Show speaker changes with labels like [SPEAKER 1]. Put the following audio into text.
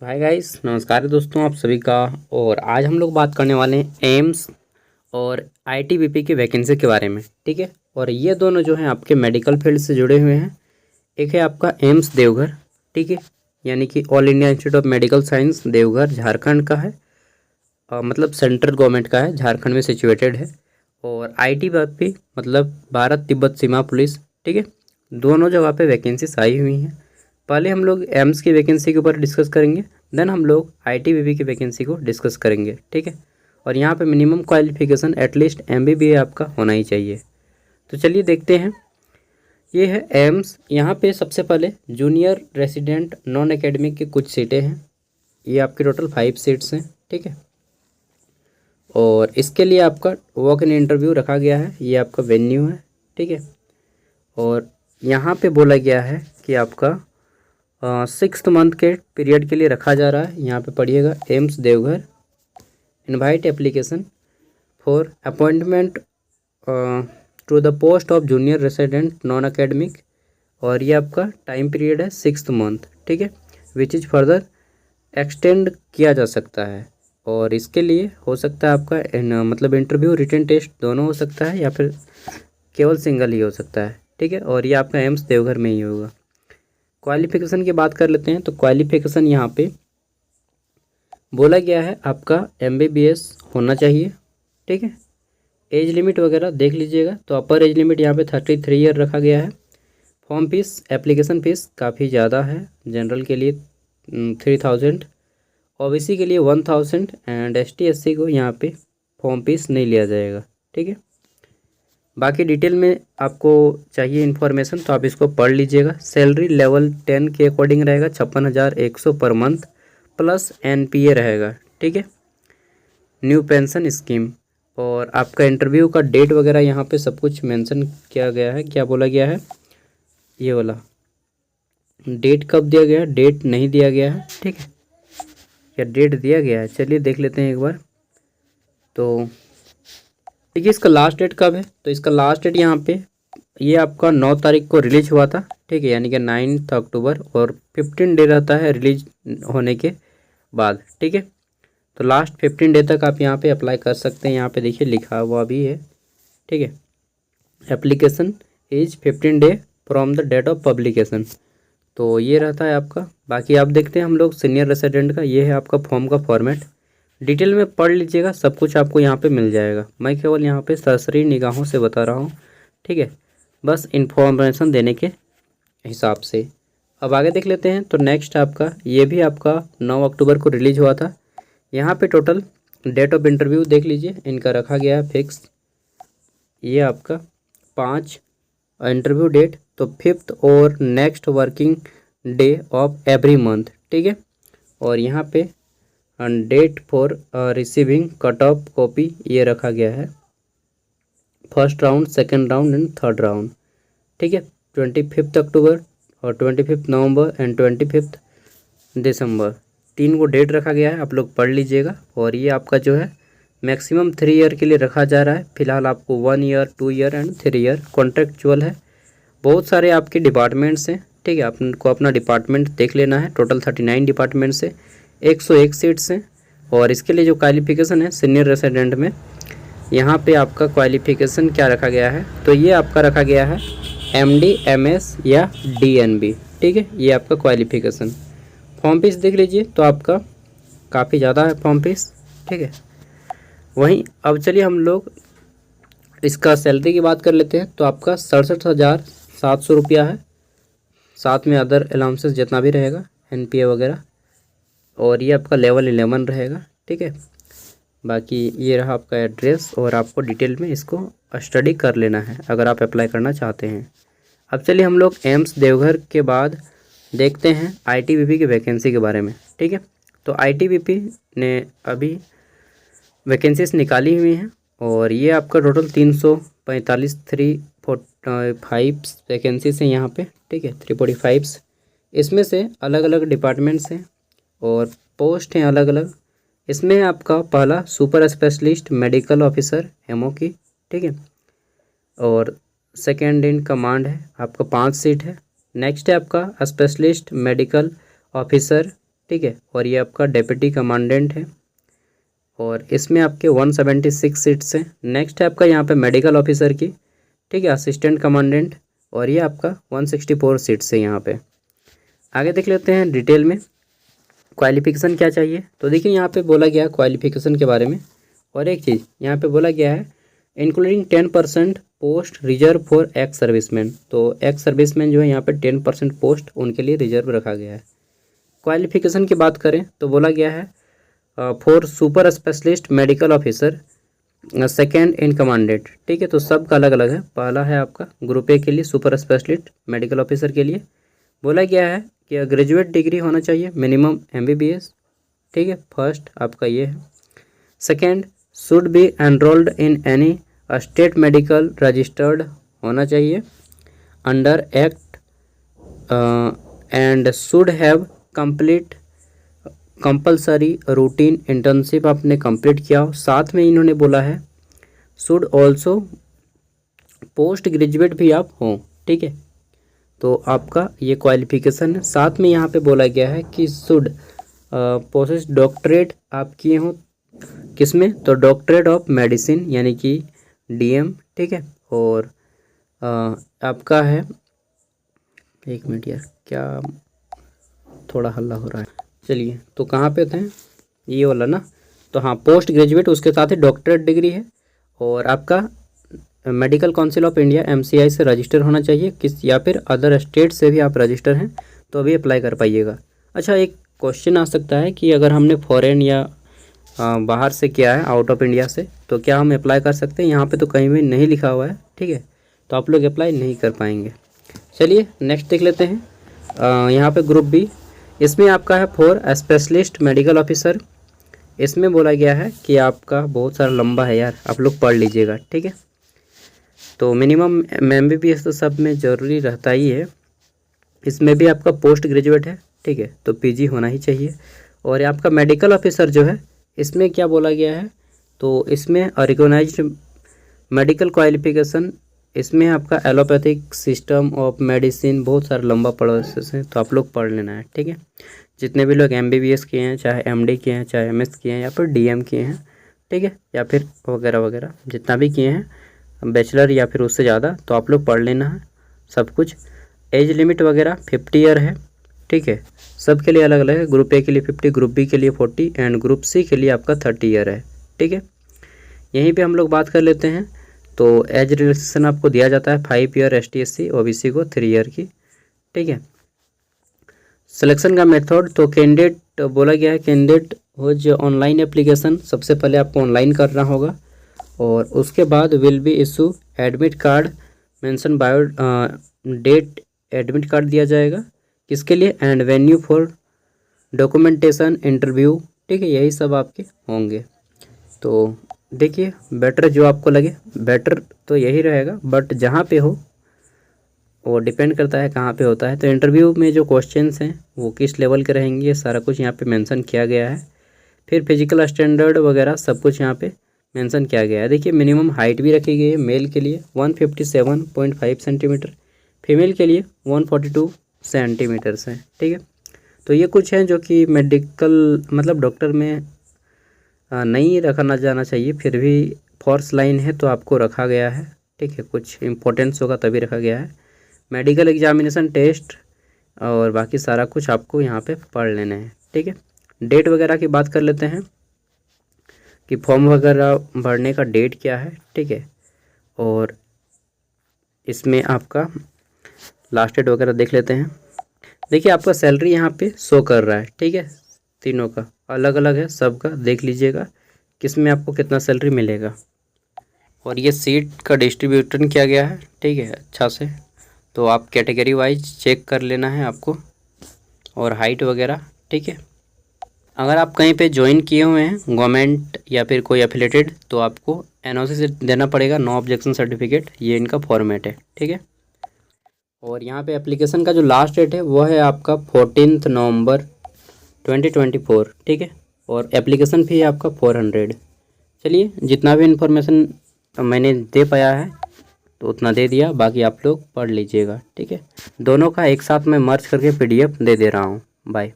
[SPEAKER 1] तो hi guys, नमस्कार दोस्तों आप सभी का। और आज हम लोग बात करने वाले हैं एम्स और आईटीबीपी की वैकेंसी के बारे में। ठीक है, और ये दोनों जो हैं आपके मेडिकल फील्ड से जुड़े हुए हैं। एक है आपका एम्स देवघर, ठीक है, यानी कि all India institute of medical science Deoghar Jharkhand का है। मतलब सेंट्रल गवर्नमेंट का है, झारखंड में सिचुएटेड है। और आईटीबीपी मतलब भारत तिब्बत सीमा पुलिस, ठीक है। दोनों जगह पे वैकेंसीज आई हुई हैं। पहले हम लोग एम्स की वैकेंसी के ऊपर डिस्कस करेंगे, देन हम लोग आईटीबीपी की वैकेंसी को डिस्कस करेंगे, ठीक है। और यहाँ पे मिनिमम क्वालिफिकेशन एटलीस्ट एमबीबीए आपका होना ही चाहिए। तो चलिए देखते हैं। ये है एम्स। यहाँ पे सबसे पहले जूनियर रेसिडेंट नॉन एकेडमिक की कुछ सीटें हैं। ये आपकी टोटल 5 सीट्स हैं, ठीक है। और इसके लिए आपका वॉक इन इंटरव्यू रखा गया है, ये आपका वेन्यू है, ठीक है। और यहाँ पे बोला गया है कि आपका 6th मंथ के पीरियड के लिए रखा जा रहा है। यहाँ पे पढ़िएगा, AIIMS Deoghar invite application for appointment to the post of junior resident non academic. और ये आपका टाइम पीरियड है 6th मंथ, ठीक है, विच इज़ फर्दर एक्सटेंड किया जा सकता है। और इसके लिए हो सकता है आपका मतलब इंटरव्यू रिटन टेस्ट दोनों हो सकता है, या फिर केवल सिंगल ही हो सकता है, ठीक है। और ये आपका एम्स देवघर में ही होगा। क्वालिफिकेशन की बात कर लेते हैं। तो क्वालिफिकेशन यहाँ पे बोला गया है आपका एमबीबीएस होना चाहिए, ठीक है। एज लिमिट वगैरह देख लीजिएगा। तो अपर एज लिमिट यहाँ पे 33 ईयर रखा गया है। फॉर्म फीस, एप्लीकेशन फ़ीस काफ़ी ज़्यादा है। जनरल के लिए 3000, ओबीसी के लिए 1000 एंड एसटी एससी को यहाँ पे फॉर्म फीस नहीं लिया जाएगा, ठीक है। बाकी डिटेल में आपको चाहिए इन्फॉर्मेशन तो आप इसको पढ़ लीजिएगा। सैलरी लेवल 10 के अकॉर्डिंग रहेगा 56,100 पर मंथ प्लस एनपीए रहेगा, ठीक है, न्यू पेंशन स्कीम। और आपका इंटरव्यू का डेट वगैरह यहाँ पे सब कुछ मेंशन किया गया है। क्या बोला गया है, ये वाला डेट कब दिया गया है, डेट नहीं दिया गया है, ठीक है। क्या डेट दिया गया है, चलिए देख लेते हैं एक बार। तो देखिए इसका लास्ट डेट कब है। तो इसका लास्ट डेट यहाँ पे ये आपका 9 तारीख को रिलीज हुआ था, ठीक है, यानी कि 9 अक्टूबर। और 15 डे रहता है रिलीज होने के बाद, ठीक है। तो लास्ट 15 डे तक आप यहाँ पे अप्लाई कर सकते हैं। यहाँ पे देखिए लिखा हुआ भी है, ठीक है, application is 15 day from the date of publication. तो ये रहता है आपका। बाकी आप देखते हैं हम लोग सीनियर रेसिडेंट का, ये है आपका फॉर्म का फॉर्मेट। डिटेल में पढ़ लीजिएगा, सब कुछ आपको यहाँ पे मिल जाएगा। मैं केवल यहाँ पे सरसरी निगाहों से बता रहा हूँ, ठीक है, बस इन्फॉर्मेशन देने के हिसाब से। अब आगे देख लेते हैं। तो नेक्स्ट आपका ये भी आपका 9 अक्टूबर को रिलीज हुआ था। यहाँ पे टोटल डेट ऑफ इंटरव्यू देख लीजिए, इनका रखा गया है फिक्स। ये आपका 5 इंटरव्यू डेट, तो 5th और next working day of every month, ठीक है। और यहाँ पे date for receiving cut off copy ये रखा गया है, first round, second round and third round, ठीक है। 25 अक्टूबर और 25 नवंबर एंड 25 दिसंबर, 3 को डेट रखा गया है, आप लोग पढ़ लीजिएगा। और ये आपका जो है मैक्सिमम 3 ईयर के लिए रखा जा रहा है। फिलहाल आपको 1 year, 2 year and 3 year contractual है। बहुत सारे आपके डिपार्टमेंट्स हैं, ठीक है, आपको अपना डिपार्टमेंट देख लेना है। टोटल 39 डिपार्टमेंट से 101 सीट्स हैं। और इसके लिए जो क्वालिफिकेशन है सीनियर रेसिडेंट में, यहाँ पे आपका क्वालिफिकेशन क्या रखा गया है, तो ये आपका रखा गया है एमडी, एमएस या डीएनबी, ठीक है, ये आपका क्वालिफिकेशन। फॉर्म फीस देख लीजिए, तो आपका काफ़ी ज़्यादा है फॉर्म फीस, ठीक है। वहीं अब चलिए हम लोग इसका सैलरी की बात कर लेते हैं। तो आपका 67,700 रुपया है, साथ में अदर अलाउंसेस जितना भी रहेगा, एनपीए वगैरह। और ये आपका लेवल 11 रहेगा, ठीक है। बाकी ये रहा आपका एड्रेस, और आपको डिटेल में इसको स्टडी कर लेना है अगर आप अप्लाई करना चाहते हैं। अब चलिए हम लोग एम्स देवघर के बाद देखते हैं आईटीबीपी की वैकेंसी के बारे में, ठीक है। तो आईटीबीपी ने अभी वैकेंसीज निकाली हुई हैं, और ये आपका टोटल 345 345 वैकेंसीज हैं यहाँ पे, ठीक है, 345। इसमें से अलग अलग डिपार्टमेंट्स हैं और पोस्ट हैं अलग अलग। इसमें आपका पहला super specialist medical officer MO की, ठीक है। और सेकेंड इन कमांड है आपका 5 सीट है। नेक्स्ट है आपका स्पेशलिस्ट मेडिकल ऑफिसर ठीक है। और ये आपका डेप्यूटी कमांडेंट है और इसमें आपके 176 सीट्स हैं। नेक्स्ट है आपका यहाँ पे मेडिकल ऑफिसर की, ठीक है, असिस्टेंट कमांडेंट, और ये आपका 164 सीट्स है यहाँ पे। आगे देख लेते हैं डिटेल में क्वालिफिकेशन क्या चाहिए। तो देखिए यहाँ पे बोला गया है क्वालिफिकेशन के बारे में, और एक चीज़ यहाँ पे बोला गया है including 10% post reserve for ex serviceman. तो एक्स सर्विसमैन जो है यहाँ पे 10% पोस्ट उनके लिए रिजर्व रखा गया है। क्वालिफिकेशन की बात करें तो बोला गया है for super specialist medical officer second in commandant, ठीक है। तो सबका अलग अलग है। पहला है आपका ग्रुप ए के लिए सुपर स्पेशलिस्ट मेडिकल ऑफिसर के लिए बोला गया है कि ग्रेजुएट डिग्री होना चाहिए मिनिमम MBBS, ठीक है। फर्स्ट आपका ये है। Second should be enrolled in any state medical registered होना चाहिए under act and should have complete compulsory routine internship आपने कंप्लीट किया हो। साथ में इन्होंने बोला है शुड ऑल्सो पोस्ट ग्रेजुएट भी आप हों, ठीक है। तो आपका ये क्वालिफिकेशन है। साथ में यहाँ पे बोला गया है कि शुड पोसेस डॉक्टरेट आप किए हों, किसमें, तो डॉक्टरेट ऑफ मेडिसिन यानी कि DM, ठीक है। और आपका है, एक मिनट यार क्या थोड़ा हल्ला हो रहा है, चलिए तो कहाँ पे थे ये वाला ना, तो हाँ पोस्ट ग्रेजुएट उसके साथ ही डॉक्टरेट डिग्री है, और आपका medical council of India MCI से रजिस्टर होना चाहिए किस, या फिर अदर स्टेट से भी आप रजिस्टर हैं तो अभी अप्लाई कर पाइएगा। अच्छा एक क्वेश्चन आ सकता है कि अगर हमने फॉरेन या बाहर से किया है आउट ऑफ इंडिया से तो क्या हम अप्लाई कर सकते हैं। यहाँ पे तो कहीं भी नहीं लिखा हुआ है, ठीक है, तो आप लोग अप्लाई नहीं कर पाएंगे। चलिए नेक्स्ट देख लेते हैं। यहाँ पे ग्रुप B, इसमें आपका है फॉर स्पेशलिस्ट मेडिकल ऑफिसर। इसमें बोला गया है कि आपका बहुत सारा लंबा है यार, आप लोग पढ़ लीजिएगा, ठीक है। तो मिनिमम MBBS तो सब में ज़रूरी रहता ही है। इसमें भी आपका पोस्ट ग्रेजुएट है, ठीक है, तो PG होना ही चाहिए। और आपका मेडिकल ऑफिसर जो है इसमें क्या बोला गया है, तो इसमें रिकॉग्नाइज्ड मेडिकल क्वालिफिकेशन, इसमें आपका एलोपैथिक सिस्टम ऑफ मेडिसिन, बहुत सारा लंबा प्रोसेस है, तो आप लोग पढ़ लेना है, ठीक है। जितने भी लोग MBBS किए हैं, चाहे MD किए हैं, चाहे MS किए हैं, या फिर DM किए हैं, ठीक है, या फिर वगैरह वगैरह जितना भी किए हैं बैचलर या फिर उससे ज़्यादा, तो आप लोग पढ़ लेना है सब कुछ। एज लिमिट वगैरह 50 ईयर है, ठीक है, सबके लिए अलग अलग है। ग्रुप A के लिए 50, ग्रुप B के लिए 40 एंड ग्रुप C के लिए आपका 30 ईयर है, ठीक है। यहीं पे हम लोग बात कर लेते हैं। तो एज रिलैक्सेशन आपको दिया जाता है 5 ईयर ST/SC, OBC को 3 ईयर की, ठीक है। सिलेक्शन का मेथड, तो कैंडिडेट बोला गया है कैंडिडेट हो जो ऑनलाइन एप्लीकेशन, सबसे पहले आपको ऑनलाइन करना होगा, और उसके बाद will be issue admit card mention bio date, admit card दिया जाएगा किसके लिए, and venue for documentation interview, ठीक है, यही सब आपके होंगे। तो देखिए बेटर जो आपको लगे, बेटर तो यही रहेगा, बट जहाँ पे हो वो डिपेंड करता है कहाँ पे होता है। तो इंटरव्यू में जो क्वेश्चंस हैं वो किस लेवल के रहेंगे, सारा कुछ यहाँ पे मेंशन किया गया है। फिर फिजिकल स्टैंडर्ड वगैरह सब कुछ यहाँ पे मेंशन किया गया है। देखिए मिनिमम हाइट भी रखी गई है, मेल के लिए 157.5 सेंटीमीटर, फीमेल के लिए 142 सेंटीमीटर्स हैं, ठीक है। तो ये कुछ हैं जो कि मेडिकल मतलब डॉक्टर में नहीं रखना जाना चाहिए, फिर भी फोर्स लाइन है तो आपको रखा गया है, ठीक है, कुछ इम्पोर्टेंस होगा तभी रखा गया है। मेडिकल एग्जामिनेशन टेस्ट और बाकी सारा कुछ आपको यहाँ पे पढ़ लेना है, ठीक है। डेट वगैरह की बात कर लेते हैं कि फॉर्म वगैरह भरने का डेट क्या है, ठीक है, और इसमें आपका लास्ट डेट वगैरह देख लेते हैं। देखिए आपका सैलरी यहाँ पे शो कर रहा है, ठीक है, तीनों का अलग अलग है, सबका देख लीजिएगा किस में आपको कितना सैलरी मिलेगा। और ये सीट का डिस्ट्रीब्यूशन किया गया है, ठीक है, अच्छा से, तो आप कैटेगरी वाइज चेक कर लेना है आपको, और हाइट वगैरह, ठीक है। अगर आप कहीं पे ज्वाइन किए हुए हैं गवर्नमेंट या फिर कोई एफिलेटेड, तो आपको NOC से देना पड़ेगा, नो ऑब्जेक्शन सर्टिफिकेट, ये इनका फॉर्मेट है, ठीक है। और यहाँ पे एप्लीकेशन का जो लास्ट डेट है वो है आपका 14 नवंबर 2024, ठीक है, और एप्लीकेशन फ़ी है आपका 400। चलिए जितना भी इन्फॉर्मेशन मैंने दे पाया है तो उतना दे दिया, बाकी आप लोग पढ़ लीजिएगा, ठीक है। दोनों का एक साथ मैं मर्ज करके PDF दे दे रहा हूँ। बाय।